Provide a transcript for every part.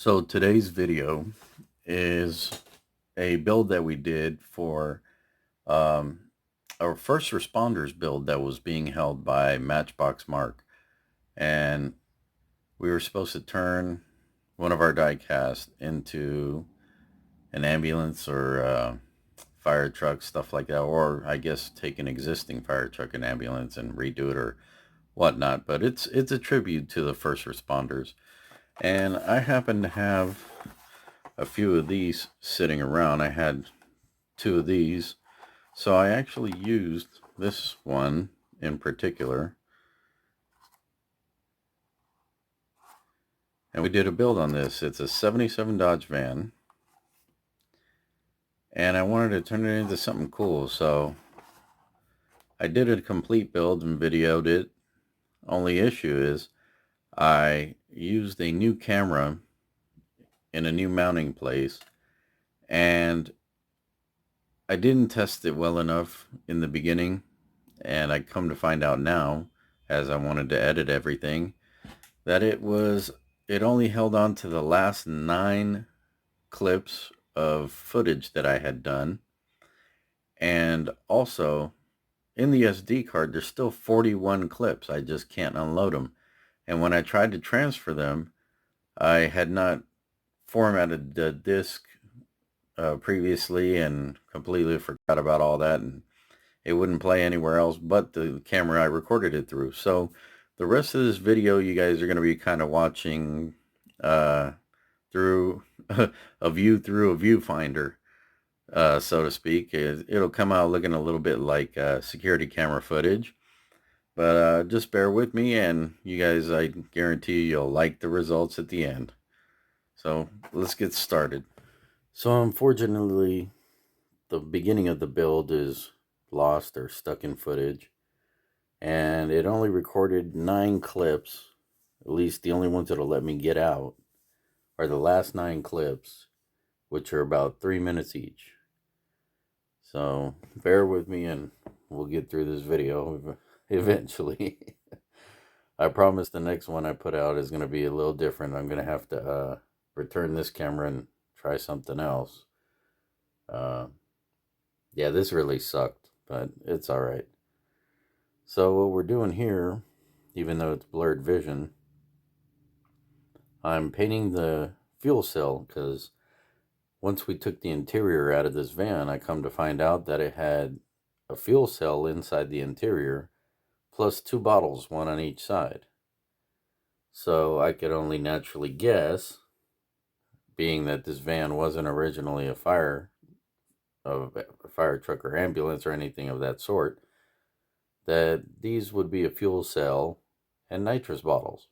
So today's video is a build that we did for um, our first responders build that was being held by Matchbox Mark. And we were supposed to turn one of our diecast into an ambulance or fire truck, stuff like that. Or I guess take an existing fire truck and ambulance and redo it or whatnot. But it's a tribute to the first responders. And I happen to have a few of these sitting around. I had two of these, so I actually used this one in particular, and we did a build on this. It's a 77 Dodge van, and I wanted to turn it into something cool, so I did a complete build and videoed it. Only issue is I used a new camera in a new mounting place, and I didn't test it well enough in the beginning, and I come to find out now, as I wanted to edit everything, that it only held on to the last 9 clips of footage that I had done. And also, in the SD card, there's still 41 clips. I just can't unload them. And when I tried to transfer them, I had not formatted the disk previously and completely forgot about all that, and it wouldn't play anywhere else but the camera I recorded it through. So the rest of this video, you guys are going to be kind of watching through a view through a viewfinder, so to speak. It'll come out looking a little bit like security camera footage, but just bear with me, and you guys, I guarantee you'll like the results at the end. So let's get started. So unfortunately, the beginning of the build is lost or stuck in footage, and it only recorded 9 clips. At least the only ones that'll let me get out are the last 9 clips, which are about 3 minutes each. So bear with me and we'll get through this video eventually. I promise the next one I put out is going to be a little different. I'm going to have to return this camera and try something else. Yeah, this really sucked, but it's all right. So what we're doing here, even though it's blurred vision, I'm painting the fuel cell, because once we took the interior out of this van, I come to find out that it had a fuel cell inside the interior, plus 2 bottles, one on each side. So I could only naturally guess, being that this van wasn't originally a fire truck or ambulance or anything of that sort, that these would be a fuel cell and nitrous bottles.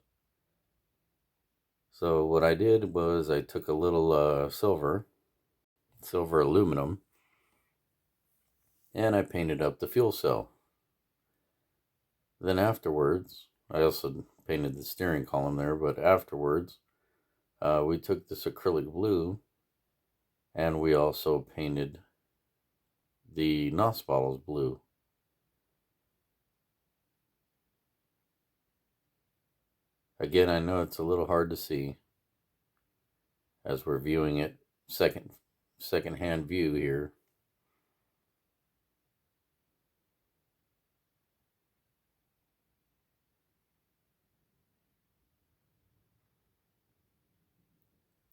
So what I did was I took a little silver aluminum, and I painted up the fuel cell. Then afterwards, I also painted the steering column there, but afterwards, we took this acrylic blue and we also painted the NOS bottles blue. Again, I know it's a little hard to see as we're viewing it second-hand view here.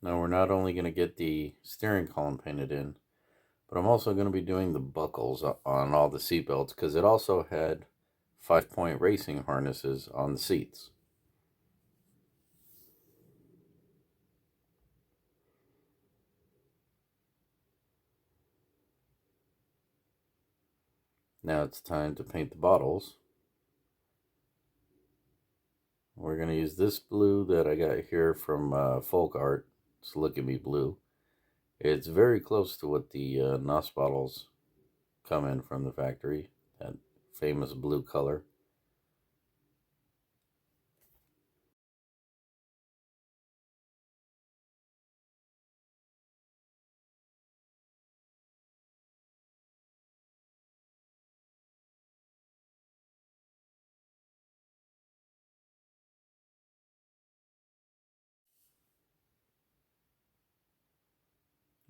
Now we're not only going to get the steering column painted in, but I'm also going to be doing the buckles on all the seat belts, because it also had 5-point racing harnesses on the seats. Now it's time to paint the bottles. We're going to use this blue that I got here from Folk Art. It's Look at Me blue. It's very close to what the NOS bottles come in from the factory, that famous blue color.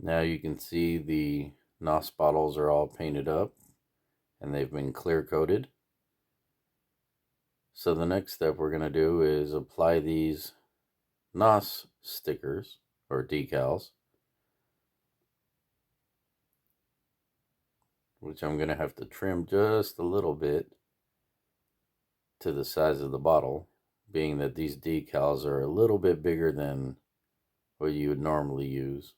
Now you can see the NOS bottles are all painted up and they've been clear coated. So the next step we're going to do is apply these NOS stickers or decals, which I'm going to have to trim just a little bit to the size of the bottle, being that these decals are a little bit bigger than what you would normally use.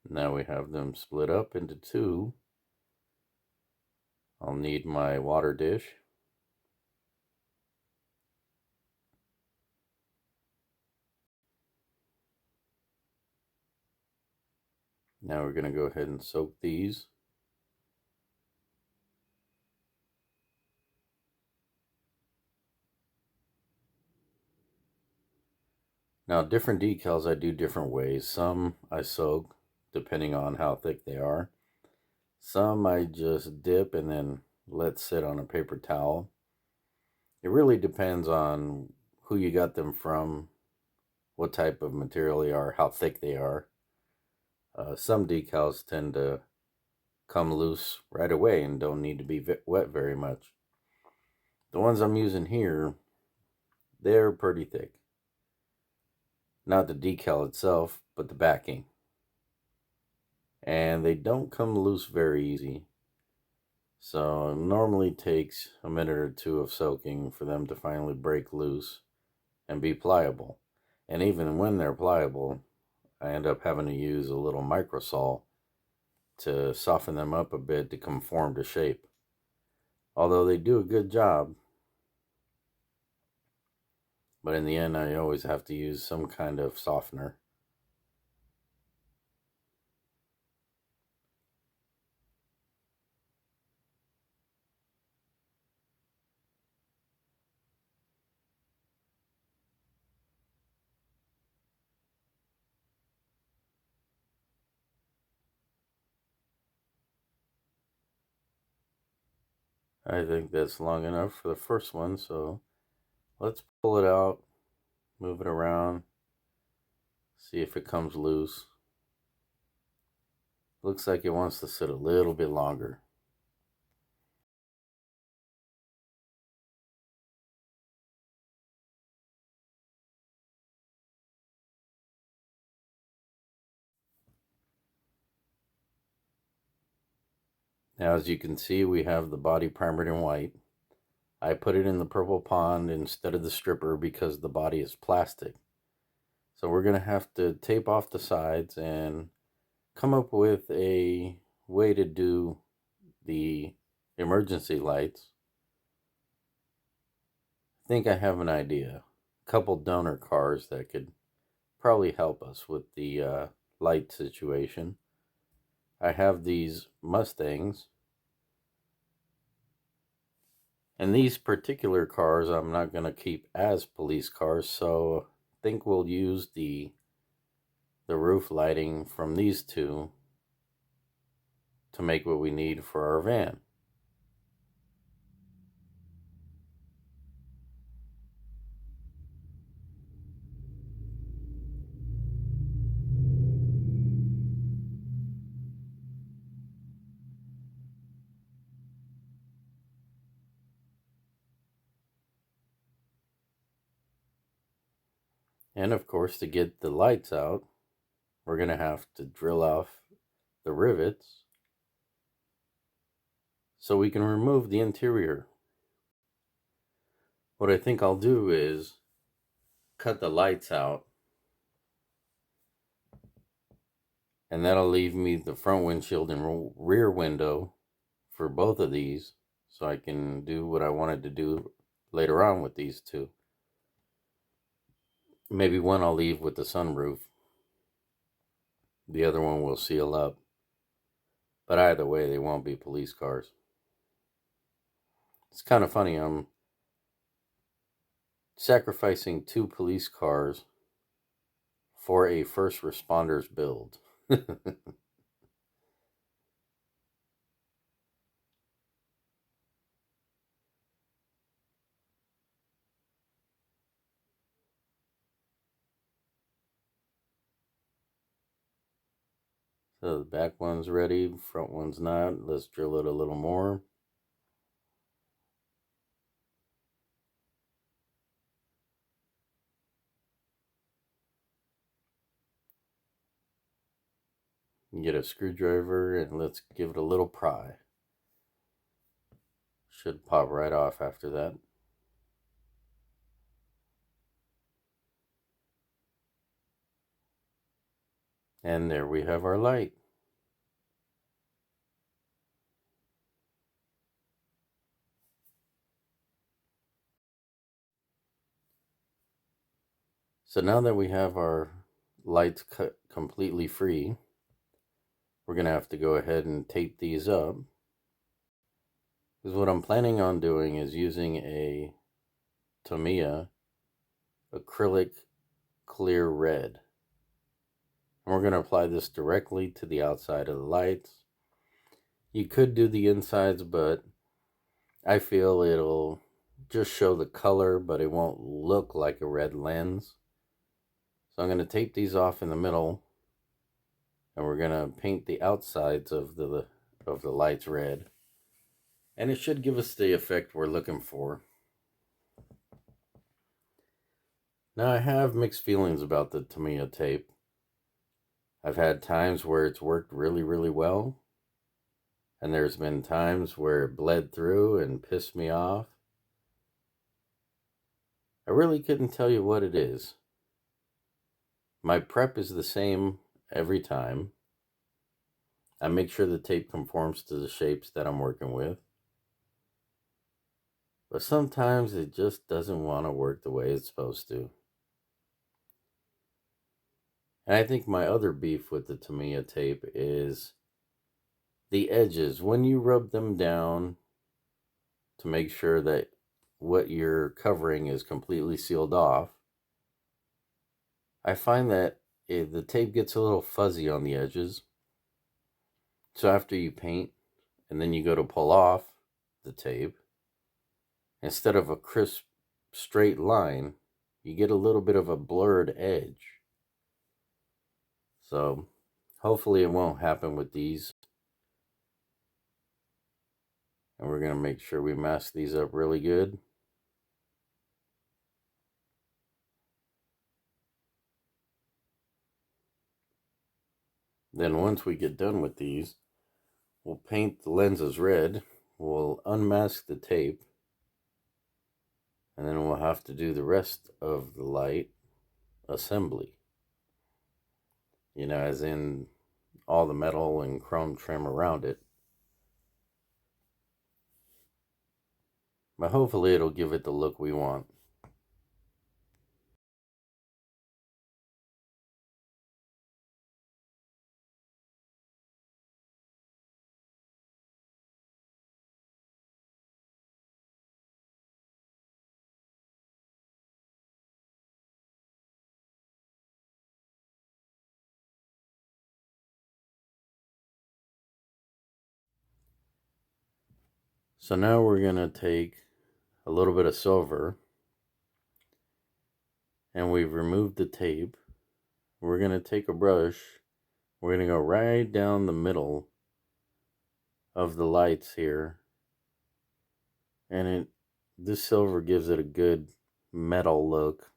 Now we have them split up into two. I'll need my water dish. Now we're going to go ahead and soak these. Now different decals I do different ways. Some I soak depending on how thick they are. Some I just dip and then let sit on a paper towel. It really depends on who you got them from, what type of material they are, how thick they are. Some decals tend to come loose right away and don't need to be wet very much. The ones I'm using here, they're pretty thick. Not the decal itself, but the backing. And they don't come loose very easy. So it normally takes a minute or two of soaking for them to finally break loose and be pliable. And even when they're pliable, I end up having to use a little microsol to soften them up a bit to conform to shape. Although they do a good job, but in the end I always have to use some kind of softener. I think that's long enough for the first one, so let's pull it out, move it around, see if it comes loose. Looks like it wants to sit a little bit longer. Now as you can see, we have the body primered in white. I put it in the purple pond instead of the stripper because the body is plastic. So we're going to have to tape off the sides and come up with a way to do the emergency lights. I think I have an idea. A couple donor cars that could probably help us with the light situation. I have these Mustangs. And these particular cars I'm not going to keep as police cars, so I think we'll use the roof lighting from these two to make what we need for our van. And of course, to get the lights out, we're going to have to drill off the rivets so we can remove the interior. What I think I'll do is cut the lights out, and that'll leave me the front windshield and rear window for both of these, so I can do what I wanted to do later on with these two. Maybe one I'll leave with the sunroof. The other one will seal up. But either way, they won't be police cars. It's kind of funny. I'm sacrificing two police cars for a first responders build. So the back one's ready, front one's not. Let's drill it a little more. Get a screwdriver and let's give it a little pry. Should pop right off after that. And there we have our light. So now that we have our lights cut completely free, we're going to have to go ahead and tape these up. Because what I'm planning on doing is using a Tamiya acrylic clear red. And we're going to apply this directly to the outside of the lights. You could do the insides, but I feel it'll just show the color, but it won't look like a red lens. So I'm going to tape these off in the middle, and we're going to paint the outsides of the lights red. And it should give us the effect we're looking for. Now I have mixed feelings about the Tamiya tape. I've had times where it's worked really, really well. And there's been times where it bled through and pissed me off. I really couldn't tell you what it is. My prep is the same every time. I make sure the tape conforms to the shapes that I'm working with. But sometimes it just doesn't want to work the way it's supposed to. And I think my other beef with the Tamiya tape is the edges. When you rub them down to make sure that what you're covering is completely sealed off, I find that the tape gets a little fuzzy on the edges. So after you paint and then you go to pull off the tape, instead of a crisp straight line, you get a little bit of a blurred edge. So hopefully it won't happen with these. And we're going to make sure we mask these up really good. Then once we get done with these, we'll paint the lenses red. We'll unmask the tape. And then we'll have to do the rest of the light assembly. You know, as in all the metal and chrome trim around it. But hopefully it'll give it the look we want. So now we're going to take a little bit of silver, and we've removed the tape. We're going to take a brush. We're going to go right down the middle of the lights here. And this silver gives it a good metal look.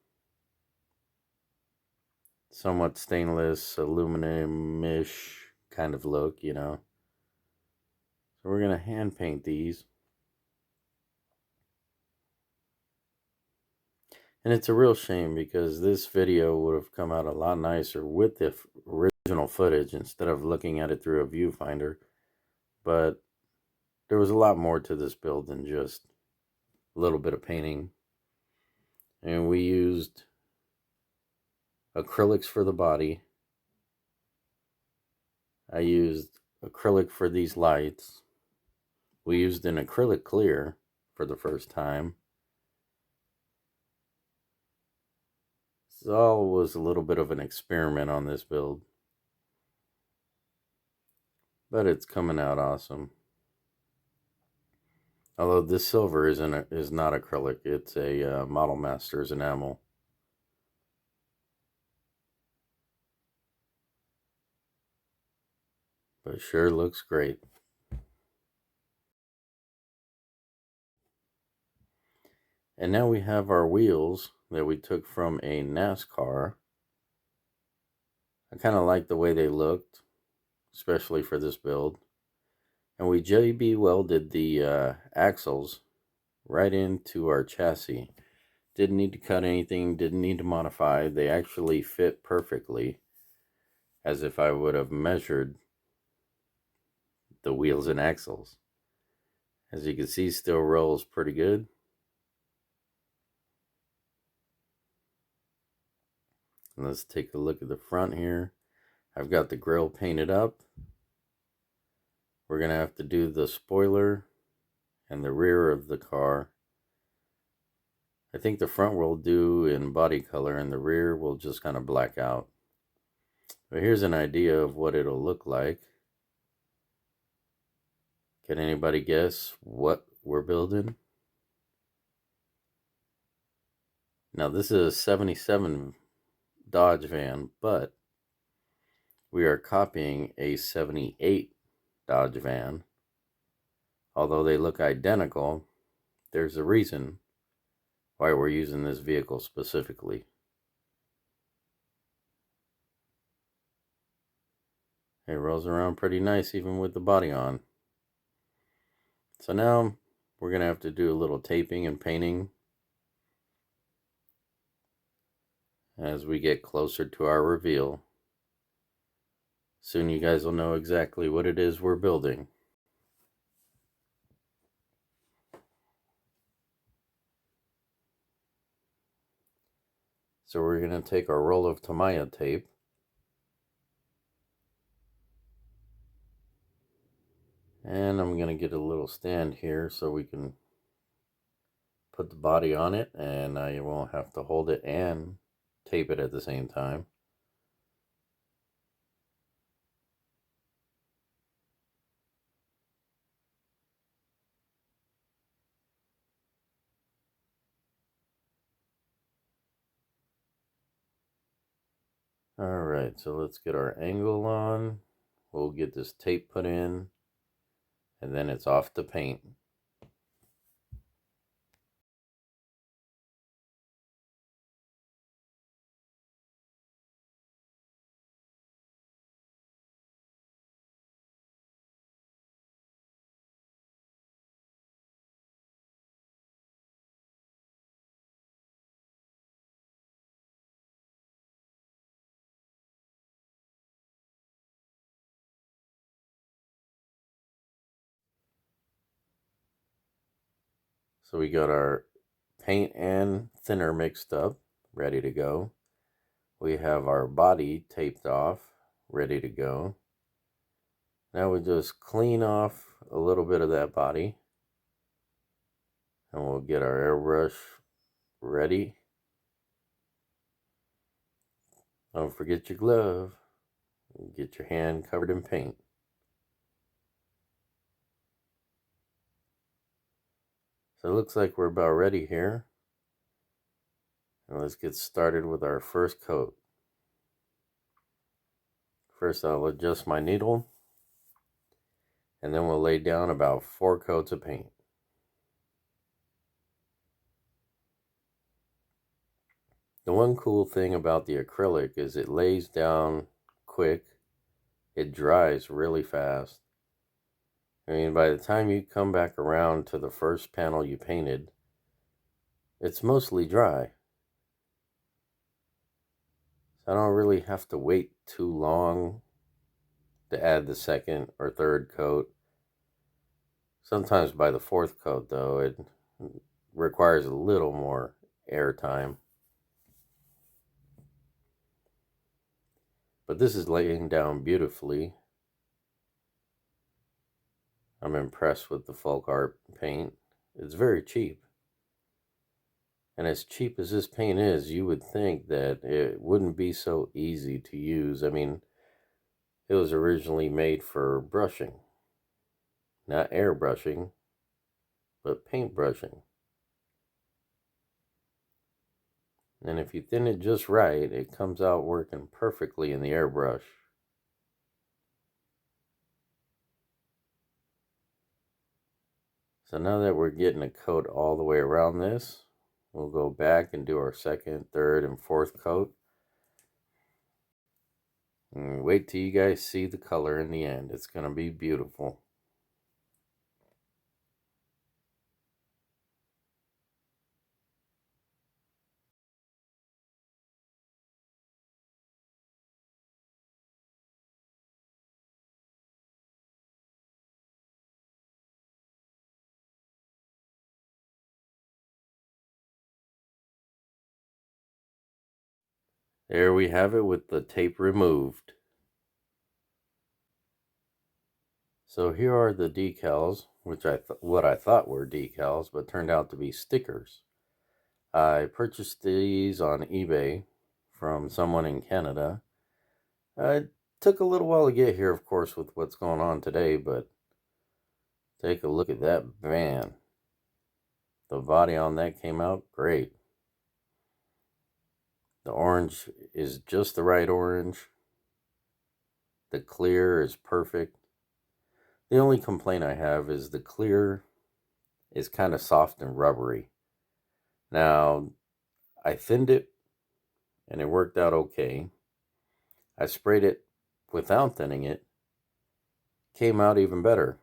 Somewhat stainless, aluminum-ish kind of look, you know. So we're going to hand paint these. And it's a real shame because this video would have come out a lot nicer with the original footage instead of looking at it through a viewfinder. But there was a lot more to this build than just a little bit of painting. And we used acrylics for the body. I used acrylic for these lights. We used an acrylic clear for the first time. So it all was a little bit of an experiment on this build. But it's coming out awesome. Although this silver is not acrylic, it's a Model Masters enamel. but sure looks great. And now we have our wheels that we took from a NASCAR. I kind of like the way they looked, especially for this build. And we JB welded the axles right into our chassis. Didn't need to cut anything, didn't need to modify. They actually fit perfectly, as if I would have measured the wheels and axles. As you can see, still rolls pretty good. And let's take a look at the front here. I've got the grille painted up. We're going to have to do the spoiler and the rear of the car. I think the front will do in body color and the rear will just kind of black out. But here's an idea of what it'll look like. Can anybody guess what we're building? Now this is a 77 Dodge van, but we are copying a 78 Dodge van. Although they look identical, there's a reason why we're using this vehicle specifically. It rolls around pretty nice even with the body on. So now we're going to have to do a little taping and painting as we get closer to our reveal. Soon you guys will know exactly what it is we're building. So we're going to take our roll of Tamiya tape and I'm going to get a little stand here so we can put the body on it and I won't have to hold it and tape it at the same time. Alright, so let's get our angle on. We'll get this tape put in and then it's off to paint. So we got our paint and thinner mixed up, ready to go. We have our body taped off, ready to go. Now we just clean off a little bit of that body and we'll get our airbrush ready. Don't forget your glove. Get your hand covered in paint. So it looks like we're about ready here. And let's get started with our first coat. First I'll adjust my needle and then we'll lay down about 4 coats of paint. The one cool thing about the acrylic is it lays down quick. It dries really fast. I mean, by the time you come back around to the first panel you painted, it's mostly dry. So I don't really have to wait too long to add the second or third coat. Sometimes by the fourth coat, though, it requires a little more air time. But this is laying down beautifully. I'm impressed with the folk art paint. It's very cheap. And as cheap as this paint is, you would think that it wouldn't be so easy to use. I mean, it was originally made for brushing. Not airbrushing, but paint brushing. And if you thin it just right, it comes out working perfectly in the airbrush. So now that we're getting a coat all the way around this, we'll go back and do our second, third, and fourth coat. And wait till you guys see the color in the end. It's going to be beautiful. There we have it with the tape removed. So here are the decals, which what I thought were decals, but turned out to be stickers. I purchased these on eBay from someone in Canada. It took a little while to get here, of course, with what's going on today, but take a look at that van. The body on that came out great. The orange is just the right orange. The clear is perfect. The only complaint I have is the clear is kind of soft and rubbery. Now, I thinned it and it worked out okay. I sprayed it without thinning it. Came out even better.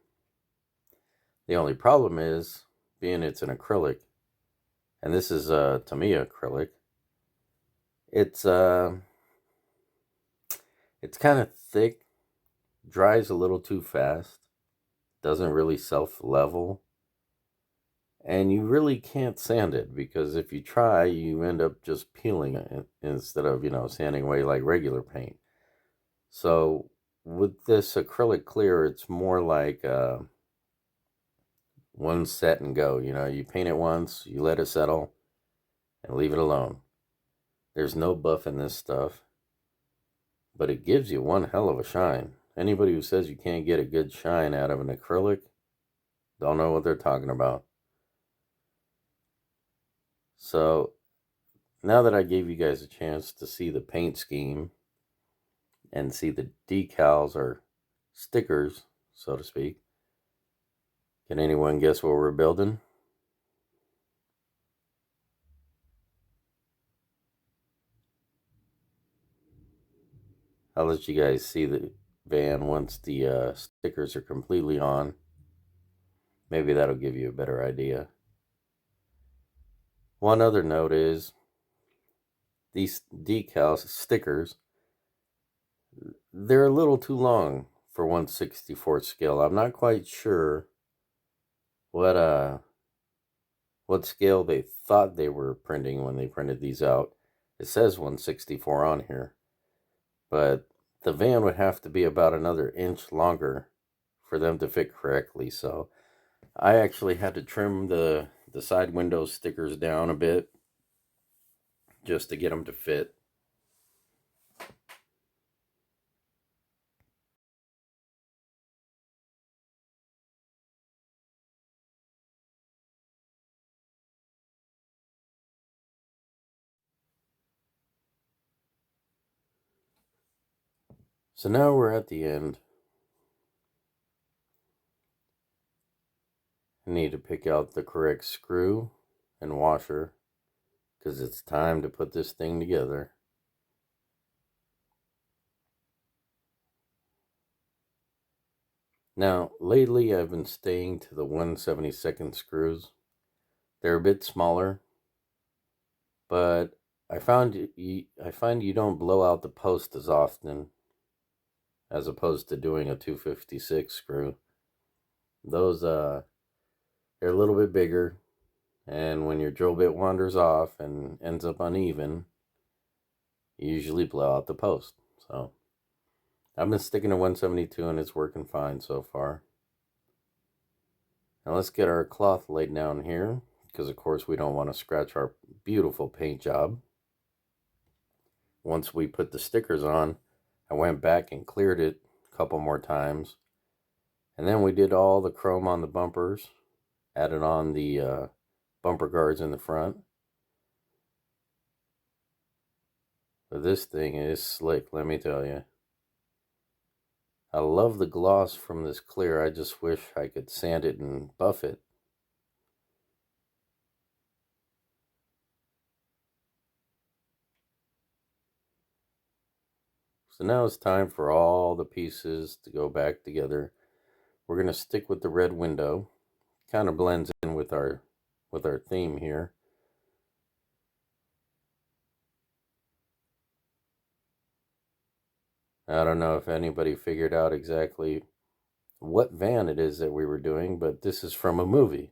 The only problem is, being it's an acrylic, and this is to me acrylic, it's kind of thick, dries a little too fast, doesn't really self-level, and you really can't sand it, because if you try, you end up just peeling it instead of, sanding away like regular paint. So with this acrylic clear, it's more like one set and go. You paint it once, you let it settle, and leave it alone. There's no buff in this stuff, but it gives you one hell of a shine. Anybody who says you can't get a good shine out of an acrylic don't know what they're talking about. So now that I gave you guys a chance to see the paint scheme and see the decals or stickers, so to speak, can anyone guess what we're building? I'll let you guys see the van once the stickers are completely on. Maybe that'll give you a better idea. One other note is these decals, stickers, they're a little too long for 1/64 scale. I'm not quite sure what scale they thought they were printing when they printed these out. It says 1/64 on here, but the van would have to be about another inch longer for them to fit correctly. So I actually had to trim the side window stickers down a bit just to get them to fit. So now we're at the end. I need to pick out the correct screw and washer because it's time to put this thing together. Now, lately I've been staying to the 1/72 screws. They're a bit smaller, but I find you don't blow out the post as often as opposed to doing a 256 screw. Those they're a little bit bigger, and when your drill bit wanders off and ends up uneven, you usually blow out the post. So I've been sticking to 172 and it's working fine so far. Now let's get our cloth laid down here, because of course we don't want to scratch our beautiful paint job. Once we put the stickers on, I went back and cleared it a couple more times. And then we did all the chrome on the bumpers, added on the bumper guards in the front. But this thing is slick, let me tell you. I love the gloss from this clear. I just wish I could sand it and buff it So now it's time for all the pieces to go back together. We're going to stick with the red window. Kind of blends in with our theme here. I don't know if anybody figured out exactly what van it is that we were doing, but this is from a movie.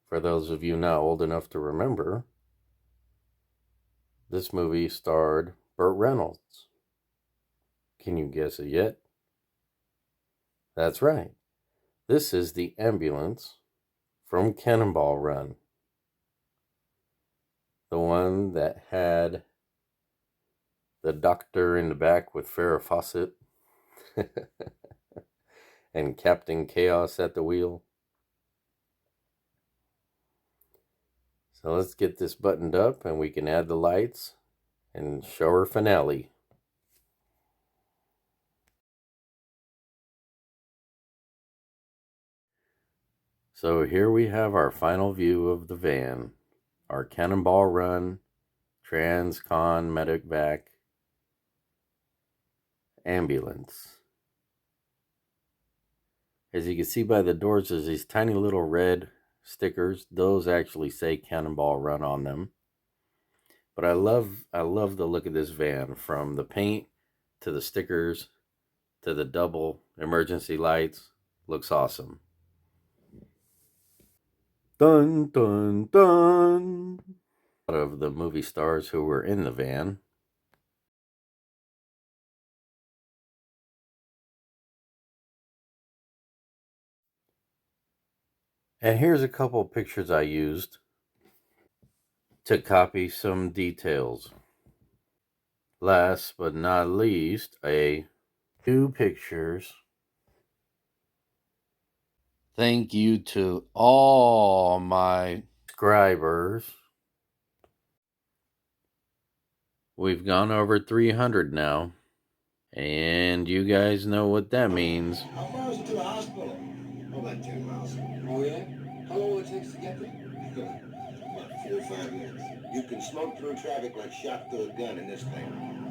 For those of you not old enough to remember, this movie starred Burt Reynolds. Can you guess it yet? That's right. This is the ambulance from Cannonball Run. The one that had the doctor in the back with Farrah Fawcett and Captain Chaos at the wheel. So let's get this buttoned up and we can add the lights and show our finale. So here we have our final view of the van, our Cannonball Run Trans-Con Medic Vac ambulance. As you can see by the doors, there's these tiny little red stickers. Those actually say Cannonball Run on them. But I love the look of this van, from the paint to the stickers to the double emergency lights. Looks awesome. Dun dun dun. A lot of the movie stars who were in the van. And here's a couple of pictures I used to copy some details. Last but not least, two pictures. Thank you to all my subscribers. We've gone over 300 now. And you guys know what that means. How far is it to the hospital? Oh, about 10 miles. Oh, yeah? How long will it take to get there? About 4 or 5 minutes. You can smoke through traffic like shot through a gun in this thing.